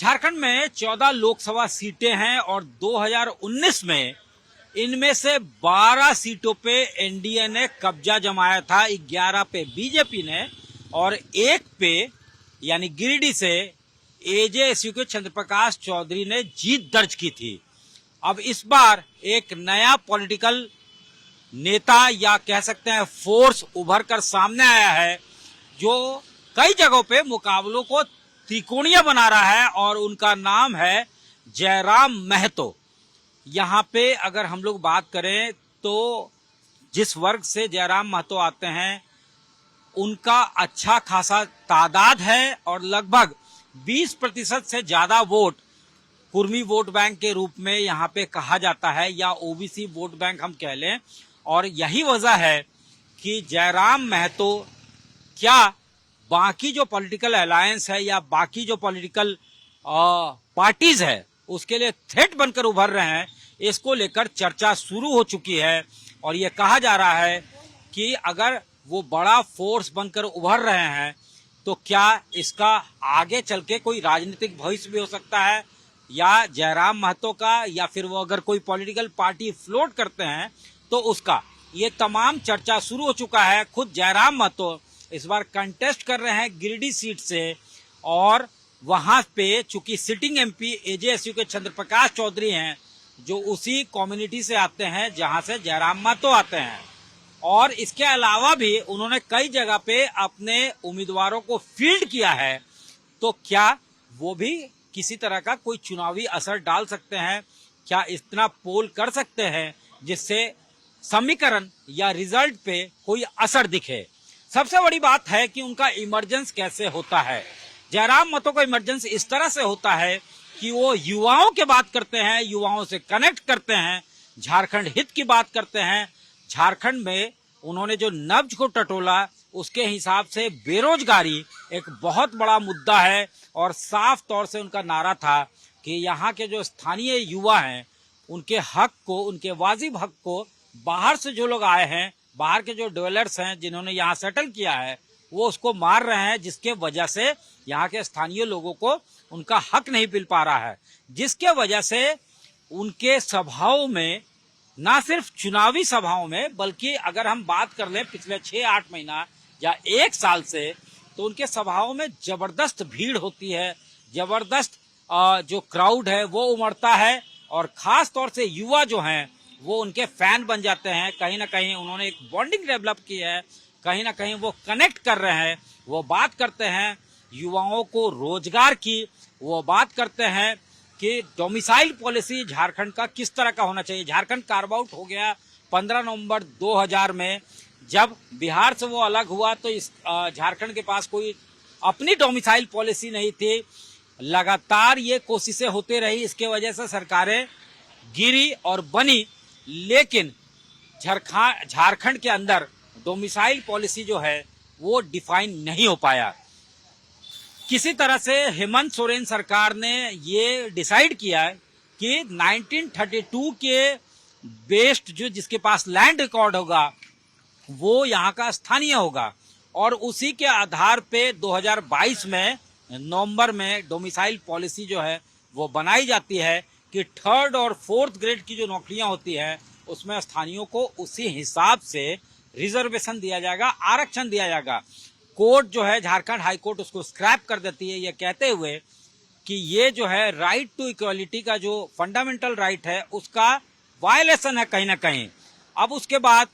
झारखंड में 14 लोकसभा सीटें हैं और 2019 में इनमें से 12 सीटों पे एनडीए ने कब्जा जमाया था, 11 पे बीजेपी ने और एक पे यानी गिरिडीह से एजेएसयू के चंद्रप्रकाश चौधरी ने जीत दर्ज की थी। अब इस बार एक नया पॉलिटिकल नेता या कह सकते हैं फोर्स उभर कर सामने आया है जो कई जगहों पे मुकाबलों को त्रिकोणीय बना रहा है और उनका नाम है जयराम महतो। यहाँ पे अगर हम लोग बात करें तो जिस वर्ग से जयराम महतो आते हैं उनका अच्छा खासा तादाद है और लगभग 20% से ज्यादा वोट कुर्मी वोट बैंक के रूप में यहाँ पे कहा जाता है या ओबीसी वोट बैंक हम कह लें। और यही वजह है कि जयराम महतो क्या बाकी जो पॉलिटिकल अलायंस है या बाकी जो पॉलिटिकल पार्टीज है उसके लिए थ्रेट बनकर उभर रहे हैं, इसको लेकर चर्चा शुरू हो चुकी है। और ये कहा जा रहा है कि अगर वो बड़ा फोर्स बनकर उभर रहे हैं तो क्या इसका आगे चल के कोई राजनीतिक भविष्य भी हो सकता है या जयराम महतो का, या फिर वो अगर कोई पॉलिटिकल पार्टी फ्लोट करते हैं तो उसका। ये तमाम चर्चा शुरू हो चुका है। खुद जयराम महतो इस बार कंटेस्ट कर रहे हैं गिरिडीह सीट से और वहां पे चूंकि सिटिंग एमपी एजेएसयू के चंद्रप्रकाश चौधरी हैं जो उसी कम्युनिटी से आते हैं जहां से जयराम महतो आते हैं। और इसके अलावा भी उन्होंने कई जगह पे अपने उम्मीदवारों को फील्ड किया है, तो क्या वो भी किसी तरह का कोई चुनावी असर डाल सकते हैं? क्या इतना पोल कर सकते हैं जिससे समीकरण या रिजल्ट पे कोई असर दिखे? सबसे बड़ी बात है कि उनका इमरजेंस कैसे होता है। जयराम महतो का इमरजेंस इस तरह से होता है कि वो युवाओं की बात करते हैं, युवाओं से कनेक्ट करते हैं, झारखंड हित की बात करते हैं। झारखंड में उन्होंने जो नब्ज को टटोला उसके हिसाब से बेरोजगारी एक बहुत बड़ा मुद्दा है और साफ तौर से उनका नारा था कि यहाँ के जो स्थानीय युवा हैं उनके हक को, उनके वाजिब हक को बाहर से जो लोग आए हैं, बाहर के जो डेवलपर्स हैं जिन्होंने यहाँ सेटल किया है, वो उसको मार रहे हैं, जिसके वजह से यहाँ के स्थानीय लोगों को उनका हक नहीं मिल पा रहा है, जिसके वजह से उनके सभाओं में, ना सिर्फ चुनावी सभाओं में बल्कि अगर हम बात कर लें पिछले 6-8 महीना या 1 साल से, तो उनके सभाओं में जबरदस्त भीड़ होती है, जबरदस्त जो क्राउड है वो उमड़ता है और खास तौर से युवा जो हैं वो उनके फैन बन जाते हैं। कहीं ना कहीं उन्होंने एक बॉन्डिंग डेवलप की है, कहीं ना कहीं वो कनेक्ट कर रहे हैं, वो बात करते हैं युवाओं को रोजगार की, वो बात करते हैं कि डोमिसाइल पॉलिसी झारखंड का किस तरह का होना चाहिए। झारखंड कार्व आउट हो गया 15 नवंबर 2000 में, जब बिहार से वो अलग हुआ तो इस झारखंड के पास कोई अपनी डोमिसाइल पॉलिसी नहीं थी। लगातार ये कोशिशें होती रही, इसके वजह से सरकारें गिरी और बनी, लेकिन झारखंड के अंदर डोमिसाइल पॉलिसी जो है वो डिफाइन नहीं हो पाया। किसी तरह से हेमंत सोरेन सरकार ने ये डिसाइड किया है कि 1932 के बेस्ड जो जिसके पास लैंड रिकॉर्ड होगा वो यहाँ का स्थानीय होगा और उसी के आधार पे 2022 में नवंबर में डोमिसाइल पॉलिसी जो है वो बनाई जाती है कि 3rd और 4th ग्रेड की जो नौकरियां होती हैं उसमें स्थानीयों को उसी हिसाब से रिजर्वेशन दिया जाएगा, आरक्षण दिया जाएगा। कोर्ट जो है झारखंड हाई कोर्ट उसको स्क्रैप कर देती है, ये कहते हुए कि ये जो है राइट टू इक्वालिटी का जो फंडामेंटल राइट है उसका वायलेशन है कहीं ना कहीं। अब उसके बाद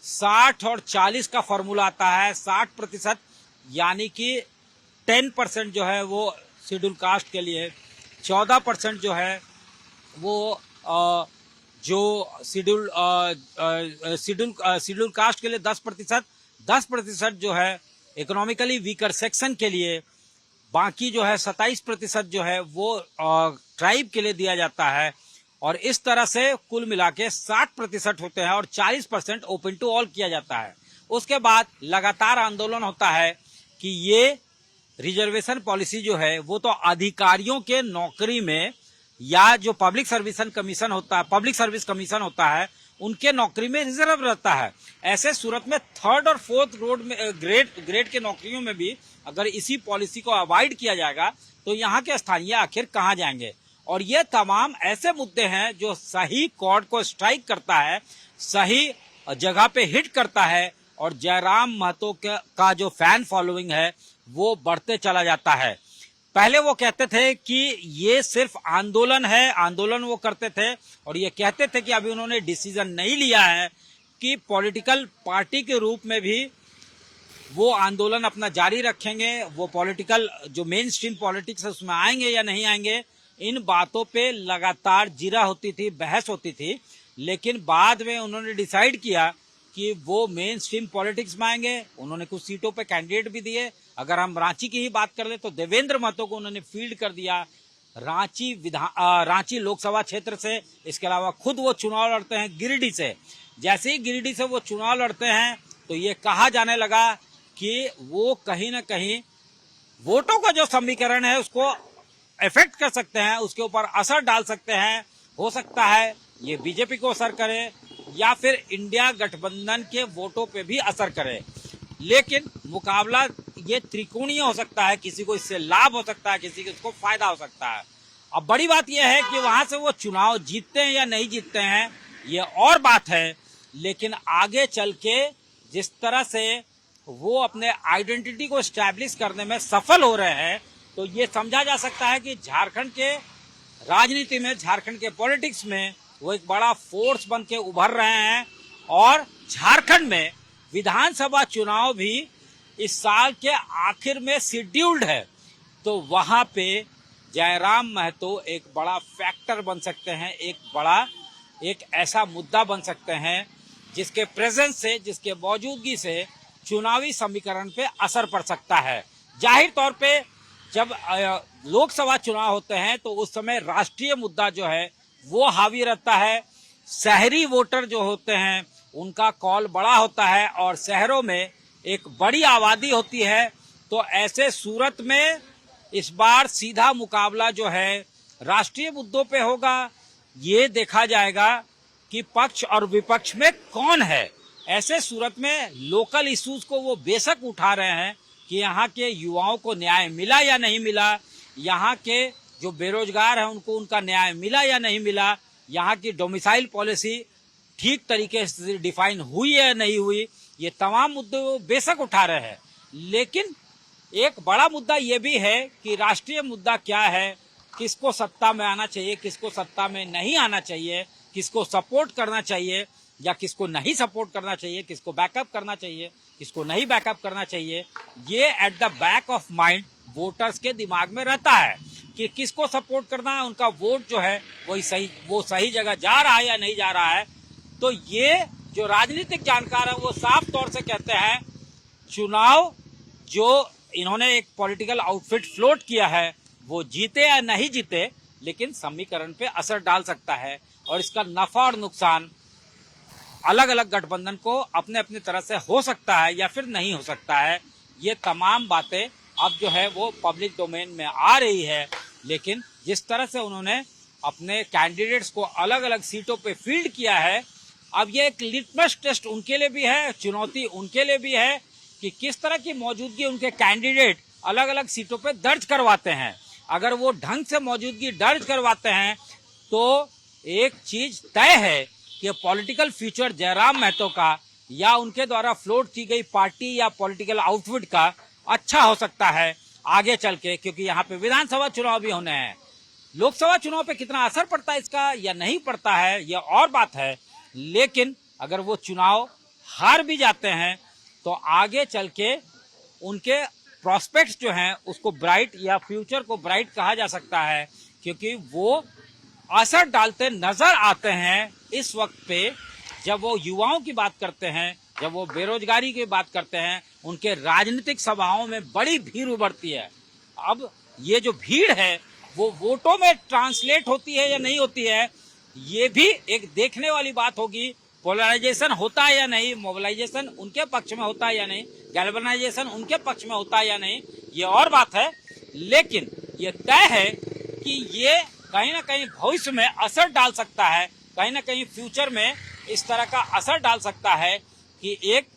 60 और 40 का फॉर्मूला आता है। 60% यानी कि 10% जो है वो शेड्यूल कास्ट के लिए, 14% जो है वो जो शेड्यूल कास्ट के लिए 10% जो है इकोनॉमिकली वीकर सेक्शन के लिए, बाकी जो है 27% जो है वो ट्राइब के लिए दिया जाता है। और इस तरह से कुल मिला के 60% होते हैं और 40% ओपन टू ऑल किया जाता है। उसके बाद लगातार आंदोलन होता है कि ये रिजर्वेशन पॉलिसी जो है वो तो अधिकारियों के नौकरी में या जो पब्लिक सर्विस कमीशन होता है उनके नौकरी में रिजर्व रहता है। ऐसे सूरत में थर्ड और फोर्थ ग्रेड के नौकरियों में भी अगर इसी पॉलिसी को अवॉइड किया जाएगा तो यहाँ के स्थानीय आखिर कहाँ जाएंगे। और ये तमाम ऐसे मुद्दे हैं जो सही कॉर्ड को स्ट्राइक करता है, सही जगह पे हिट करता है, और जयराम महतो का जो फैन फॉलोइंग है वो बढ़ते चला जाता है। पहले वो कहते थे कि ये सिर्फ आंदोलन है, आंदोलन वो करते थे, और ये कहते थे कि अभी उन्होंने डिसीजन नहीं लिया है कि पॉलिटिकल पार्टी के रूप में भी वो आंदोलन अपना जारी रखेंगे, वो पॉलिटिकल जो मेन स्ट्रीम पॉलिटिक्स है उसमें आएंगे या नहीं आएंगे। इन बातों पे लगातार जिरा होती थी, बहस होती थी, लेकिन बाद में उन्होंने डिसाइड किया कि वो मेन स्ट्रीम पॉलिटिक्स में आएंगे। उन्होंने कुछ सीटों पे कैंडिडेट भी दिए। अगर हम रांची की ही बात कर ले तो देवेंद्र महतो को उन्होंने फील्ड कर दिया रांची लोकसभा क्षेत्र से। इसके अलावा खुद वो चुनाव लड़ते हैं गिरिडीह से। जैसे ही गिरिडीह से वो चुनाव लड़ते हैं तो ये कहा जाने लगा कि वो कहीं ना कहीं वोटों का जो समीकरण है उसको इफेक्ट कर सकते हैं, उसके ऊपर असर डाल सकते हैं। हो सकता है ये बीजेपी को असर करे या फिर इंडिया गठबंधन के वोटों पे भी असर करे, लेकिन मुकाबला ये त्रिकोणीय हो सकता है। किसी को इससे लाभ हो सकता है, किसी को इसको फायदा हो सकता है। अब बड़ी बात यह है कि वहां से वो चुनाव जीतते हैं या नहीं जीतते हैं ये और बात है, लेकिन आगे चल के जिस तरह से वो अपने आइडेंटिटी को स्टैब्लिश करने में सफल हो रहे हैं तो ये समझा जा सकता है कि झारखंड के राजनीति में, झारखंड के पॉलिटिक्स में वो एक बड़ा फोर्स बन के उभर रहे हैं। और झारखंड में विधानसभा चुनाव भी इस साल के आखिर में शेड्यूल्ड है, तो वहां पे जयराम महतो एक बड़ा फैक्टर बन सकते हैं, एक ऐसा मुद्दा बन सकते हैं जिसके प्रेजेंस से, जिसके मौजूदगी से चुनावी समीकरण पे असर पड़ सकता है। जाहिर तौर पे जब लोकसभा चुनाव होते हैं तो उस समय राष्ट्रीय मुद्दा जो है वो हावी रहता है। शहरी वोटर जो होते हैं उनका कॉल बड़ा होता है और शहरों में एक बड़ी आबादी होती है। तो ऐसे सूरत में इस बार सीधा मुकाबला जो है राष्ट्रीय मुद्दों पे होगा। ये देखा जाएगा कि पक्ष और विपक्ष में कौन है। ऐसे सूरत में लोकल इश्यूज को वो बेशक उठा रहे हैं कि यहाँ के युवाओं को न्याय मिला या नहीं मिला, यहाँ के जो बेरोजगार हैं उनको उनका न्याय मिला या नहीं मिला, यहाँ की डोमिसाइल पॉलिसी ठीक तरीके से डिफाइन हुई या नहीं हुई, ये तमाम मुद्दे वो बेशक उठा रहे हैं। लेकिन एक बड़ा मुद्दा ये भी है कि राष्ट्रीय मुद्दा क्या है, किसको सत्ता में आना चाहिए, किसको सत्ता में नहीं आना चाहिए, किसको सपोर्ट करना चाहिए या किसको नहीं सपोर्ट करना चाहिए, किसको बैकअप करना चाहिए, किसको नहीं बैकअप करना चाहिए। ये at the back of mind voters के दिमाग में रहता है कि किसको सपोर्ट करना है, उनका वोट जो है वो सही जगह जा रहा है या नहीं जा रहा है। तो ये जो राजनीतिक जानकार है वो साफ तौर से कहते हैं चुनाव जो इन्होंने एक पॉलिटिकल आउटफिट फ्लोट किया है वो जीते या नहीं जीते, लेकिन समीकरण पे असर डाल सकता है और इसका नफा और नुकसान अलग अलग गठबंधन को अपने अपनी तरह से हो सकता है या फिर नहीं हो सकता है। ये तमाम बातें अब जो है वो पब्लिक डोमेन में आ रही है, लेकिन जिस तरह से उन्होंने अपने कैंडिडेट्स को अलग अलग सीटों पे फील्ड किया है, अब ये एक लिटमस टेस्ट उनके लिए भी है, चुनौती उनके लिए भी है कि किस तरह की मौजूदगी उनके कैंडिडेट अलग अलग सीटों पे दर्ज करवाते हैं। अगर वो ढंग से मौजूदगी दर्ज करवाते हैं तो एक चीज तय है कि पॉलिटिकल फ्यूचर जयराम महतो का या उनके द्वारा फ्लोट की गई पार्टी या पॉलिटिकल आउटफिट का अच्छा हो सकता है आगे चल के, क्योंकि यहाँ पे विधानसभा चुनाव भी होने हैं। लोकसभा चुनाव पे कितना असर पड़ता है इसका या नहीं पड़ता है यह और बात है, लेकिन अगर वो चुनाव हार भी जाते हैं तो आगे चल के उनके प्रोस्पेक्ट्स जो हैं उसको ब्राइट या फ्यूचर को ब्राइट कहा जा सकता है, क्योंकि वो असर डालते नजर आते हैं इस वक्त पे जब वो युवाओं की बात करते हैं, जब वो बेरोजगारी की बात करते हैं। उनके राजनीतिक सभाओं में बड़ी भीड़ उभरती है। अब ये जो भीड़ है वो वोटों में ट्रांसलेट होती है या नहीं होती है, ये भी एक देखने वाली बात होगी। पोलराइजेशन होता है या नहीं, मोबिलाइजेशन उनके पक्ष में होता है या नहीं, गैल्वेनाइजेशन उनके पक्ष में होता है या नहीं, ये और बात है। लेकिन ये तय है कि ये कहीं ना कहीं भविष्य में असर डाल सकता है, कहीं ना कहीं फ्यूचर में इस तरह का असर डाल सकता है कि एक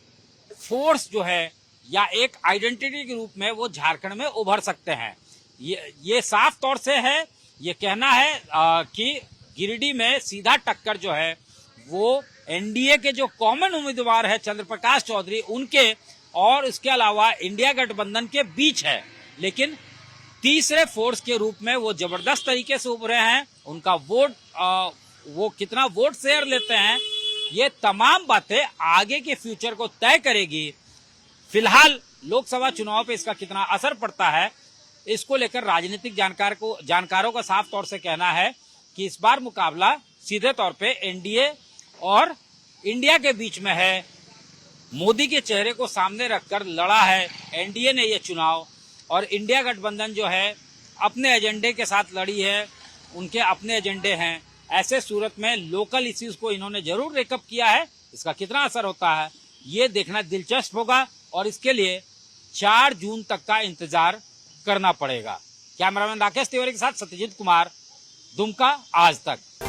फोर्स जो है या एक आइडेंटिटी के रूप में वो झारखंड में उभर सकते हैं। ये साफ तौर से है, ये कहना है कि गिरिडीह में सीधा टक्कर जो है वो एनडीए के जो कॉमन उम्मीदवार है चंद्र प्रकाश चौधरी उनके और इसके अलावा इंडिया गठबंधन के बीच है, लेकिन तीसरे फोर्स के रूप में वो जबरदस्त तरीके से उभरे हैं। उनका वोट वो कितना वोट शेयर लेते हैं, ये तमाम बातें आगे के फ्यूचर को तय करेगी। फिलहाल लोकसभा चुनाव पे इसका कितना असर पड़ता है, इसको लेकर राजनीतिक जानकारों का साफ तौर से कहना है कि इस बार मुकाबला सीधे तौर पे एनडीए और इंडिया के बीच में है। मोदी के चेहरे को सामने रखकर लड़ा है एनडीए ने ये चुनाव, और इंडिया गठबंधन जो है अपने एजेंडे के साथ लड़ी है, उनके अपने एजेंडे हैं। ऐसे सूरत में लोकल इश्यूज को इन्होंने जरूर रेकअप किया है, इसका कितना असर होता है ये देखना दिलचस्प होगा और इसके लिए 4 जून तक का इंतजार करना पड़ेगा। कैमरामैन राकेश तिवारी के साथ सत्यजीत कुमार, दुमका आज तक।